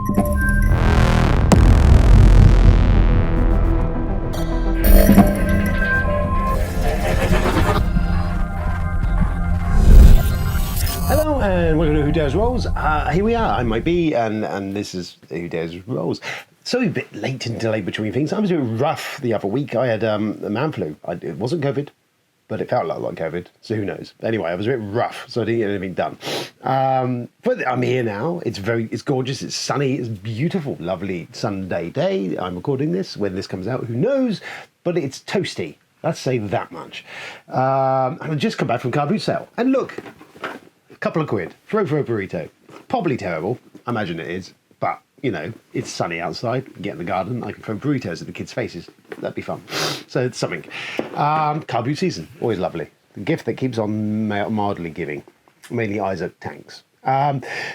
Hello and welcome to Who Dares Rolls. Here we are. I'm Mike B, and this is Who Dares Rolls. So a bit late and delayed between things. I was a bit rough the other week. I had a man flu. It wasn't COVID, but it felt like COVID. So who knows? Anyway, I was a bit rough, so I didn't get anything done. But I'm here now. It's gorgeous. It's sunny. It's beautiful, lovely Sunday day. I'm recording this. When this comes out, who knows? But it's toasty. Let's say that much. And I just come back from car boot sale, and look. Couple of quid, throw for a burrito. Probably terrible, I imagine it is, but you know, it's sunny outside, get in the garden, I can throw burritos at the kids' faces. That'd be fun. So it's something. Car boot season, always lovely. The gift that keeps on mildly giving, mainly Isaac tanks.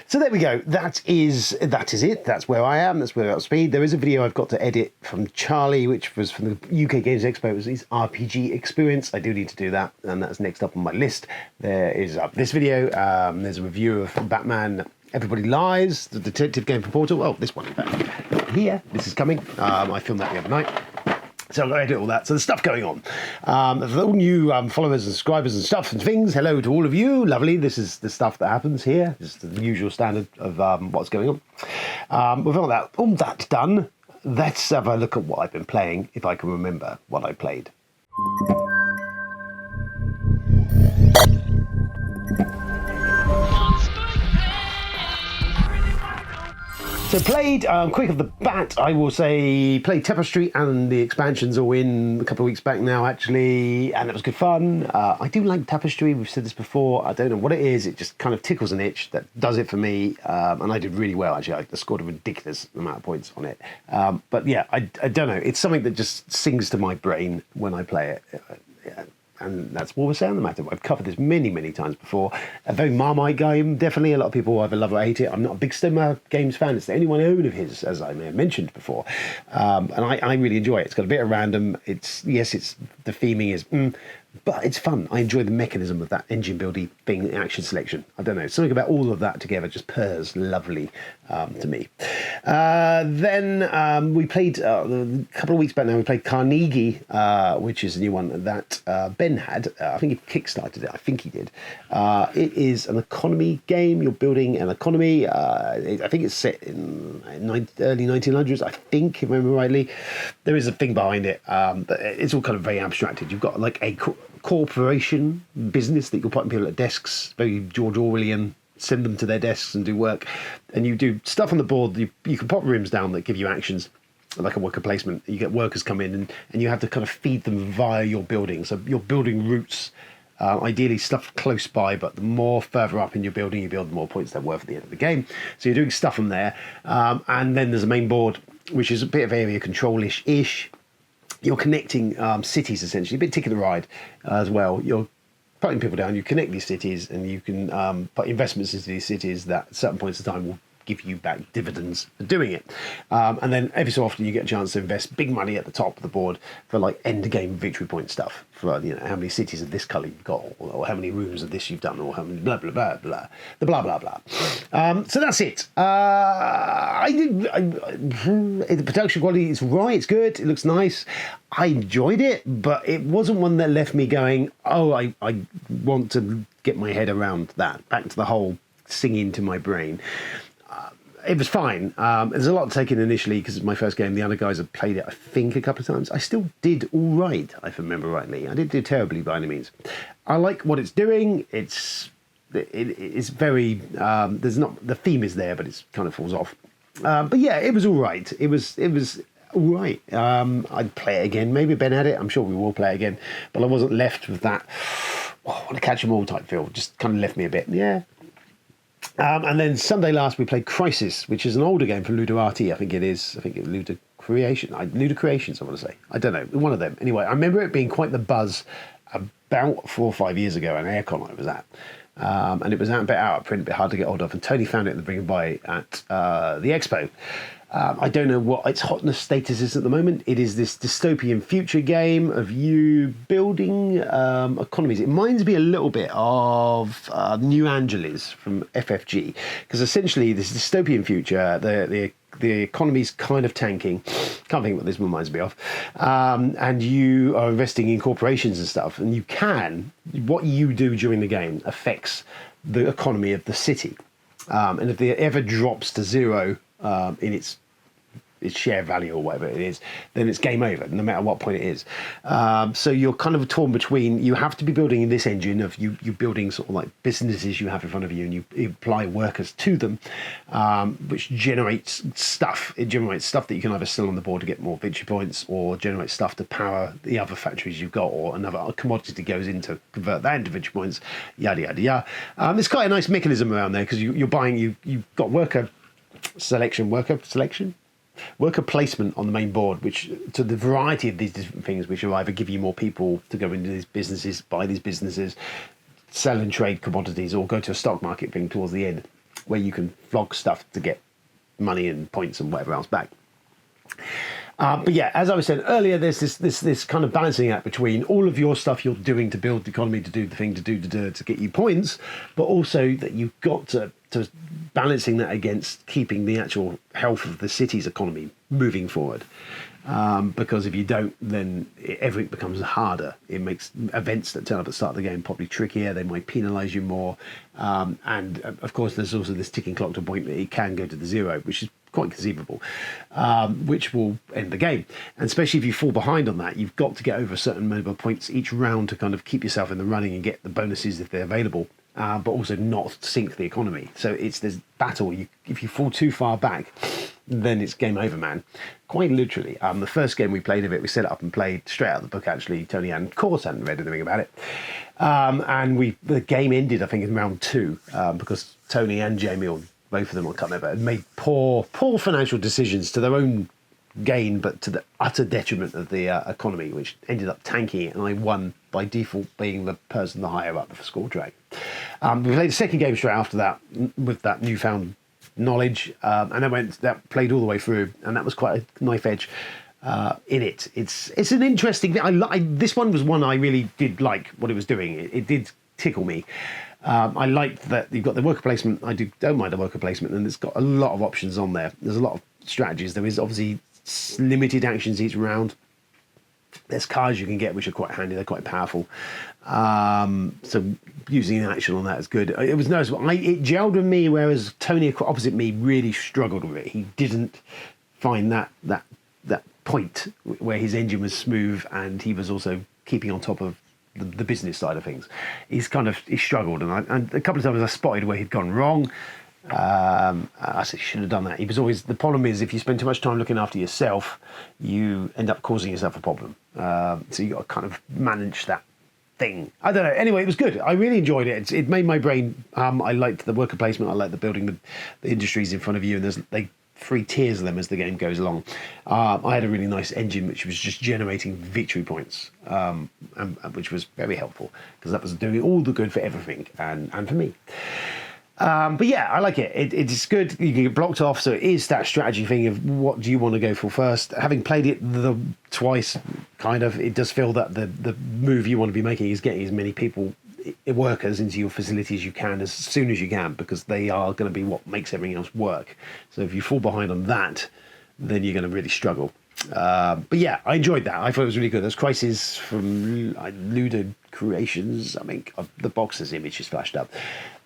So there we go. That is it. That's where I am. That's where I'm up to speed. There is a video I've got to edit from Charlie, which was from the UK Games Expo. It was his RPG experience. I do need to do that, and that's next up on my list. There is this video. There's a review of Batman Everybody Lies, the detective game for Portal. Oh, this one in fact. Here, this is coming. I filmed that the other night. So I'm going to edit all that. So there's stuff going on. For all new followers and subscribers and stuff and things, hello to all of you. Lovely. This is the stuff that happens here. This is the usual standard of what's going on. With all that done, let's have a look at what I've been playing, if I can remember what I played. So played, quick off the bat, I will say, played Tapestry and the expansions all in a couple of weeks back now, actually, and it was good fun. I do like Tapestry, we've said this before, I don't know what it is, it just kind of tickles an itch that does it for me, and I did really well, actually. I scored a ridiculous amount of points on it. But yeah, I don't know, it's something that just sings to my brain when I play it. And that's what we're saying on the matter. I've covered this many, many times before. A very Marmite game, definitely. A lot of people either love or hate it. I'm not a big Stemmer Games fan. It's the only one I own of his, as I may have mentioned before. And I really enjoy it. It's got a bit of random. The theming is, but it's fun. I enjoy the mechanism of that engine building thing, action selection. I don't know. Something about all of that together just purrs lovely to me. Then we played, a couple of weeks back now, we played Carnegie, which is a new one that Ben had. I think he kickstarted it. I think he did. It is an economy game. You're building an economy. I think it's set in early 1900s, I think, if I remember rightly. There is a thing behind it. But it's all kind of very abstracted. You've got like a corporation business that you're putting people at desks, very George Orwellian, send them to their desks and do work. And you do stuff on the board. You can pop rooms down that give you actions, like a worker placement. You get workers come in and you have to kind of feed them via your building. So you're building routes, ideally stuff close by, but the more further up in your building you build, the more points they're worth at the end of the game. So you're doing stuff from there. And then there's a main board, which is a bit of area control-ish. You're connecting cities, essentially, a bit ticket to ride as well. You're putting people down, you connect these cities, and you can put investments into these cities that at certain points of time will give you back dividends for doing it. And then every so often you get a chance to invest big money at the top of the board for like end game victory point stuff, for how many cities of this colour you've got, or how many rooms of this you've done, or how many blah blah blah blah, the blah blah blah. So that's it. The production quality is right, it's good, it looks nice. I enjoyed it, but it wasn't one that left me going, oh, I want to get my head around that, back to the whole singing to my brain. It was fine. There's a lot to take in initially because it's my first game. The other guys have played it, I think, a couple of times. I still did all right, if I remember rightly. I didn't do terribly by any means. I like what it's doing. It's very, there's not, the theme is there, but it kind of falls off. But yeah, it was all right. It was all right. I'd play it again. Maybe Ben had it. I'm sure we will play it again. But I wasn't left with that, I want to catch them all type feel. Just kind of left me a bit. Yeah. And then Sunday last we played Crisis, which is an older game from Ludoarty, I think it is. I think it's Ludo Creations, I want to say. I don't know, one of them. Anyway, I remember it being quite the buzz about 4 or 5 years ago, an aircon I was at. And it was out, a bit out of print, a bit hard to get hold of. And Tony found it in the bring and buy at the expo. I don't know what its hotness status is at the moment. It is this dystopian future game of you building economies. It reminds me a little bit of New Angeles from FFG, because essentially this dystopian future, the economy's kind of tanking. Can't think what this reminds me of. And you are investing in corporations and stuff, and what you do during the game affects the economy of the city. And if it ever drops to zero in its share value or whatever it is, then it's game over, no matter what point it is. So you're kind of torn between, you have to be building in this engine of you're building sort of like businesses you have in front of you, and you apply workers to them, which generates stuff. It generates stuff that you can either sell on the board to get more victory points, or generate stuff to power the other factories you've got, or another commodity that goes in to convert that into victory points, yada, yada, yada. There's quite a nice mechanism around there, because you're buying, you've got worker placement on the main board, which to the variety of these different things, which will either give you more people to go into these businesses, buy these businesses, sell and trade commodities, or go to a stock market thing towards the end where you can flog stuff to get money and points and whatever else back. But yeah, as I was saying earlier, there's this kind of balancing act between all of your stuff you're doing to build the economy, to do the thing to get you points, but also that you've got to balancing that against keeping the actual health of the city's economy moving forward. Because if you don't, then everything becomes harder. It makes events that turn up at the start of the game probably trickier. They might penalise you more. And of course, there's also this ticking clock to a point that it can go to the zero, which is quite conceivable, which will end the game. And especially if you fall behind on that, you've got to get over a certain number of points each round to kind of keep yourself in the running and get the bonuses if they're available. But also not sink the economy. So it's this battle. If you fall too far back, then it's game over, man. Quite literally. The first game we played of it, we set it up and played straight out of the book, actually. Tony and of course hadn't read anything about it. And the game ended, I think, in round 2, because Tony and Jamie, or both of them, I can't remember, had made poor financial decisions to their own gain, but to the utter detriment of the economy, which ended up tanking it, and I won by default, being the person the higher up the score track. We played the second game straight after that with that newfound knowledge, and that played all the way through, and that was quite a knife edge in it. It's an interesting thing. This one was one I really did like what it was doing. It did tickle me. I liked that you've got the worker placement. Don't mind the worker placement, and it's got a lot of options on there. There's a lot of strategies. There is obviously limited actions each round. There's cards you can get which are quite handy. They're quite powerful. So using an action on that is good. It was noticeable. It gelled with me, whereas Tony opposite me really struggled with it. He didn't find that point where his engine was smooth, and he was also keeping on top of the business side of things. He struggled, and a couple of times I spotted where he'd gone wrong. I said, should have done that. The problem is, if you spend too much time looking after yourself, you end up causing yourself a problem. So you got to kind of manage that thing. I don't know. Anyway, it was good. I really enjoyed it. It made my brain. I liked the worker placement. I liked the building the industries in front of you, and there's 3 tiers of them as the game goes along. I had a really nice engine which was just generating victory points, and which was very helpful, because that was doing all the good for everything and for me. But yeah, I like it. It's good. You can get blocked off, so it is that strategy thing of what do you want to go for first. Having played it twice, kind of, it does feel that the move you want to be making is getting as many workers into your facility as you can as soon as you can, because they are going to be what makes everything else work. So if you fall behind on that, then you're going to really struggle. But yeah, I enjoyed that. I thought it was really good. There's Crisis from Ludo Creations. I think the box's image is flashed up.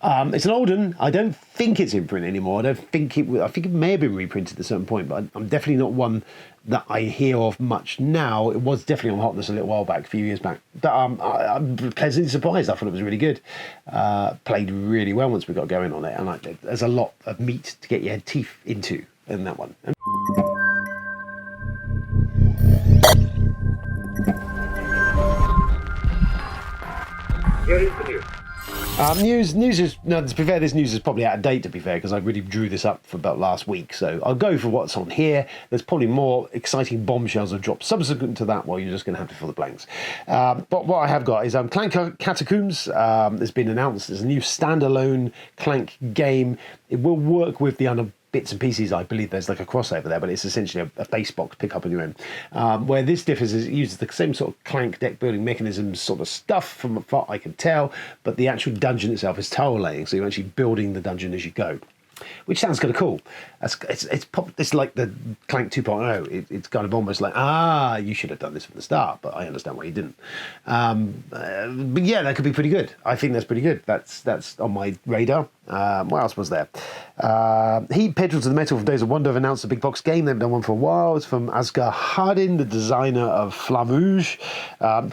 It's an old one. I don't think it's in print anymore. I think it may have been reprinted at a certain point, but I'm definitely not one that I hear of much now. It was definitely on Hotness a little while back, a few years back. But I'm pleasantly surprised. I thought it was really good. Played really well once we got going on it, and there's a lot of meat to get your teeth into in that one. Here is the news. News is, no, to be fair, this news is probably out of date, to be fair, because I really drew this up for about last week. So I'll go for what's on here. There's probably more exciting bombshells have dropped subsequent to that, while you're just going to have to fill the blanks. But what I have got is Clank Catacombs. Has been announced as a new standalone Clank game. It will work with the bits and pieces. I believe there's like a crossover there, but it's essentially a base box pick up on your own. Where this differs is it uses the same sort of clank deck building mechanisms sort of stuff from what I can tell, but the actual dungeon itself is tile laying, so you're actually building the dungeon as you go, which sounds kind of cool. It's like the Clank 2.0. It's kind of almost like, you should have done this from the start, but I understand why you didn't. But yeah, that could be pretty good. I think that's pretty good. That's on my radar. What else was there? Heat Pedal to the Metal from Days of Wonder have announced a big box game. They've done one for a while. It's from Asghar Hardin, the designer of Flamouge.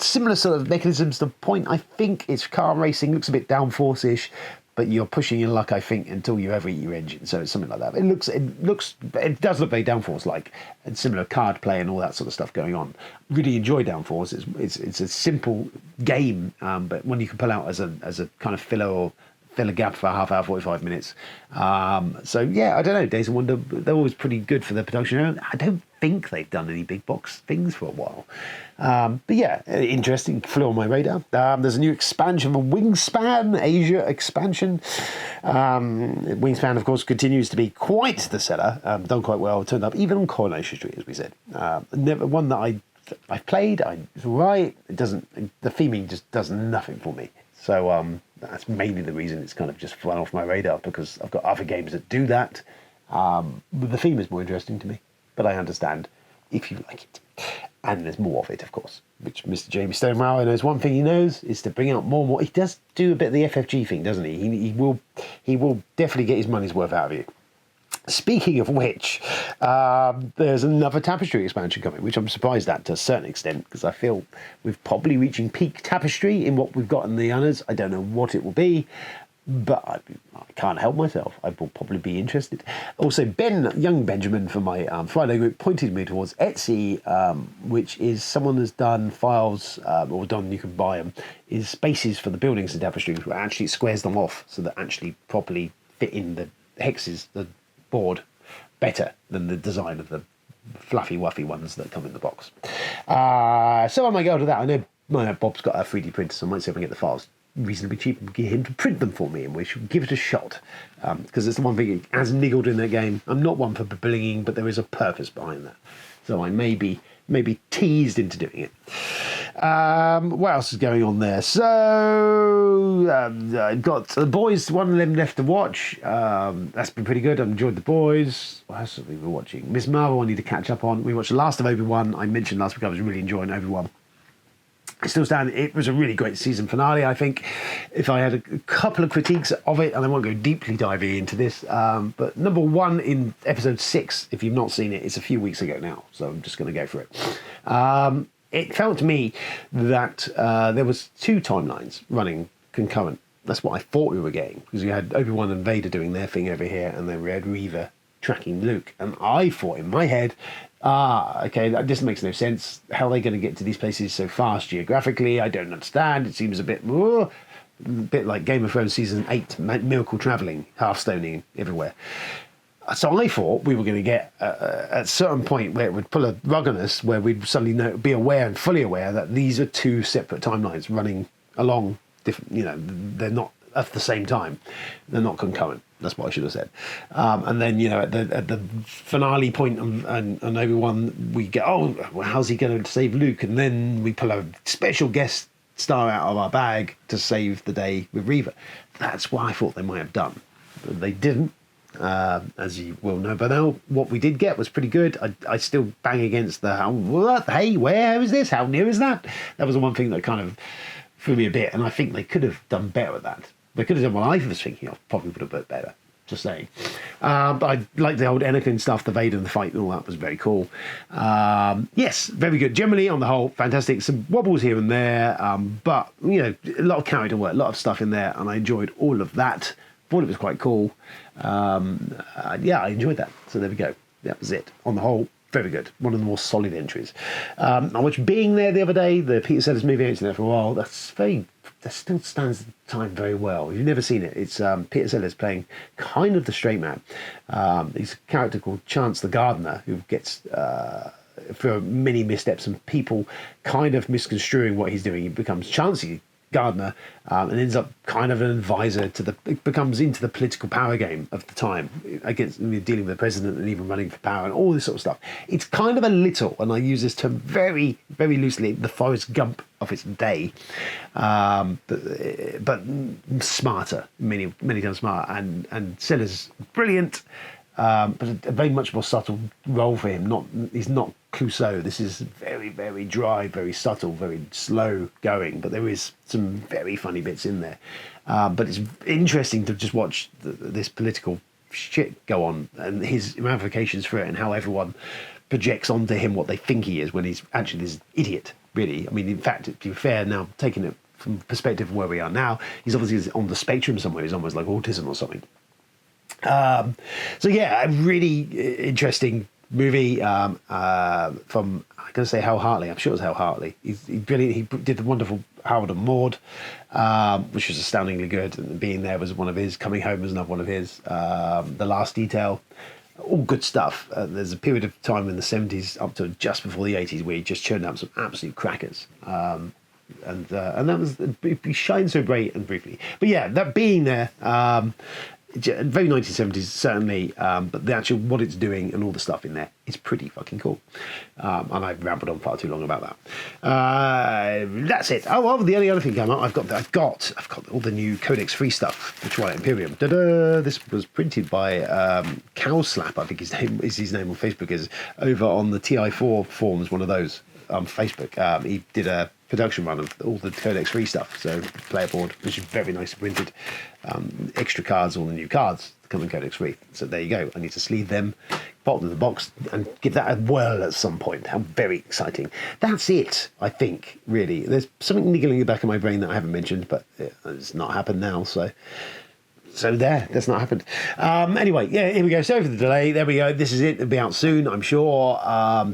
Similar sort of mechanisms. The point, I think, it's car racing. Looks a bit downforce-ish, but you're pushing your luck, I think, until you ever eat your engine. So it's something like that. It does look very Downforce-like, and similar card play and all that sort of stuff going on. Really enjoy Downforce. It's a simple game, but one you can pull out as a kind of filler or fill a gap for a half hour, 45 minutes. So yeah, I don't know. Days of Wonder, they're always pretty good for their production. I don't think they've done any big box things for a while. But yeah, interesting, flew on my radar. There's a new expansion for Wingspan, Asia expansion. Wingspan, of course, continues to be quite the seller. Done quite well, turned up even on Coronation Street, as we said. Never one that I've played. It's all right. It doesn't. The theming just does nothing for me. So that's mainly the reason it's kind of just flown off my radar, because I've got other games that do that. But the theme is more interesting to me. But I understand if you like it. And there's more of it, of course, which Mr. Jamie Stonewall knows. One thing he knows is to bring out more and more. He does do a bit of the FFG thing, doesn't he? He will definitely get his money's worth out of you. Speaking of which, there's another Tapestry expansion coming, which I'm surprised at to a certain extent, because I feel we're probably reaching peak Tapestry in what we've got in the others. I don't know what it will be, but I can't help myself. I will probably be interested. Also, young Benjamin from my Friday group pointed me towards Etsy, which is someone has done files, or done, you can buy them, is spaces for the buildings in Tapestry, where actually squares them off so that actually properly fit in the hexes, the board, better than the design of the fluffy wuffy ones that come in the box. So I might go to that. I know Bob's got a 3D printer, so I might see if I can get the files reasonably cheap and get him to print them for me, and we should give it a shot, because it's the one thing as niggled in that game. I'm not one for blinging, but there is a purpose behind that, so I may be teased into doing it. What else is going on there? So I've got The Boys, one of them left to watch. That's been pretty good. I've enjoyed The Boys. What else have we been watching? Miss Marvel I need to catch up on. We watched the last of Obi-Wan. I mentioned last week I was really enjoying Obi-Wan. I still stand. It was a really great season finale, I think. If I had a couple of critiques of it, and I won't go deeply diving into this, but number one in episode 6, if you've not seen it, it's a few weeks ago now, so I'm just going to go for it. It felt to me that there was 2 timelines running concurrent. That's what I thought we were getting, because you had Obi-Wan and Vader doing their thing over here, and then we had Reva tracking Luke, and I thought in my head, okay, that just makes no sense. How are they going to get to these places so fast geographically? I don't understand. It seems a bit like Game of Thrones season 8, miracle travelling, half-stoning everywhere. So I thought we were going to get at a certain point where it would pull a rug on us, where we'd suddenly be aware and fully aware that these are 2 separate timelines running along different, they're not at the same time. They're not concurrent. That's what I should have said. And then, at the finale point on Obi-Wan, we get, how's he going to save Luke? And then we pull a special guest star out of our bag to save the day with Reva. That's what I thought they might have done. But they didn't. As you will know by now, what we did get was pretty good. I still bang against hey, where is this? How near is that? That was the one thing that kind of threw me a bit, and I think they could have done better at that. They could have done what I was thinking of, probably would have been better, just saying. But I like the old Anakin stuff, the Vader and the fight and all that was very cool. Yes, very good. Generally, on the whole, fantastic. Some wobbles here and there, but, a lot of character work, a lot of stuff in there, and I enjoyed all of that. Thought it was quite cool. Yeah, I enjoyed that. So there we go. That was it. On the whole, very good. One of the more solid entries. I watched Being There the other day, the Peter Sellers movie. I ain't seen that for a while. That still stands the time very well. If you've never seen it, it's Peter Sellers playing kind of the straight man. He's a character called Chance the Gardener, who gets, for many missteps and people kind of misconstruing what he's doing, he becomes Chancey gardener, and ends up kind of an advisor to it becomes into the political power game of the time, against dealing with the president and even running for power and all this sort of stuff. It's kind of a little, and I use this term very, very loosely, the Forrest Gump of its day, but smarter, many times smarter, and Siller's brilliant. But a very much more subtle role for him. He's not Clouseau. This is very, very dry, very subtle, very slow going. But there is some very funny bits in there. But it's interesting to just watch this political shit go on and his ramifications for it, and how everyone projects onto him what they think he is when he's actually this idiot. Really, I mean, in fact, to be fair, now taking it from the perspective of where we are now, he's obviously on the spectrum somewhere. He's almost like autism or something. So yeah, a really interesting movie from, I'm going to say Hal Hartley. I'm sure it was Hal Hartley. He did the wonderful Harold and Maude, which was astoundingly good. And Being There was one of his. Coming Home was another one of his. The Last Detail, all good stuff. There's a period of time in the 70s up to just before the 80s where he just churned out some absolute crackers. And that was, he shined so bright and briefly. But yeah, that Being There, very 1970s certainly, but the actual what it's doing and all the stuff in there is pretty fucking cool. And I've rambled on far too long about that. That's it. Oh, well, the only other thing came up, I've got all the new Codex Free stuff for Twilight Imperium. This was printed by Cowslap, I think his name on Facebook is, over on the TI4 forums, one of those on Facebook. He did a production run of all the Codex Free stuff, so player board, which is very nicely printed, extra cards, all the new cards come in Codex Free. So there you go. I need to sleeve them, pop them in the box, and give that a whirl at some point. How very exciting. That's it, I think, really. There's something niggling in the back of my brain that I haven't mentioned, but it's not happened now, so that's not happened. Anyway, yeah, here we go. Sorry for the delay. There we go. This is it. It'll be out soon, I'm sure.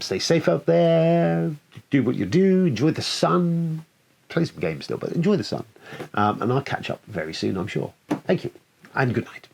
Stay safe out there. Do what you do. Enjoy the sun. Play some games still, but enjoy the sun. And I'll catch up very soon, I'm sure. Thank you, and good night.